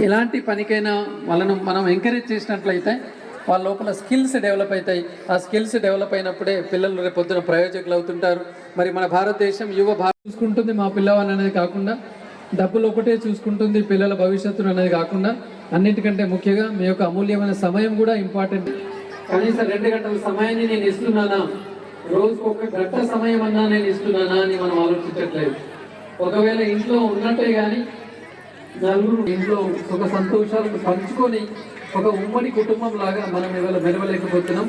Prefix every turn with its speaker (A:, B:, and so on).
A: ఎలాంటి పనికైనా వాళ్ళను మనం ఎంకరేజ్ చేసినట్లయితే వాళ్ళ లోపల స్కిల్స్ డెవలప్ అవుతాయి. ఆ స్కిల్స్ డెవలప్ అయినప్పుడే పిల్లలు రేపు పొద్దున ప్రయోజకులు అవుతుంటారు. మరి మన భారతదేశం చూసుకుంటుంది మా పిల్లవాళ్ళు అనేది కాకుండా, డబ్బులు ఒకటే చూసుకుంటుంది పిల్లల భవిష్యత్తును అనేది కాకుండా, అన్నిటికంటే ముఖ్యంగా మీ యొక్క అమూల్యమైన సమయం కూడా ఇంపార్టెంట్. కనీసం 2 గంటల సమయాన్ని నేను ఇస్తున్నానా, రోజుకు 1 గంట సమయం అన్నా నేను ఇస్తున్నానా అని మనం ఆలోచించట్లేదు. ఒకవేళ ఇంట్లో ఉన్నట్టే కానీ నలుగురు ఇంట్లో సుఖ సంతోషాలను పంచుకొని ఒక ఉమ్మడి కుటుంబం లాగా మనం ఇవాళ మెరవలేకపోతున్నాం.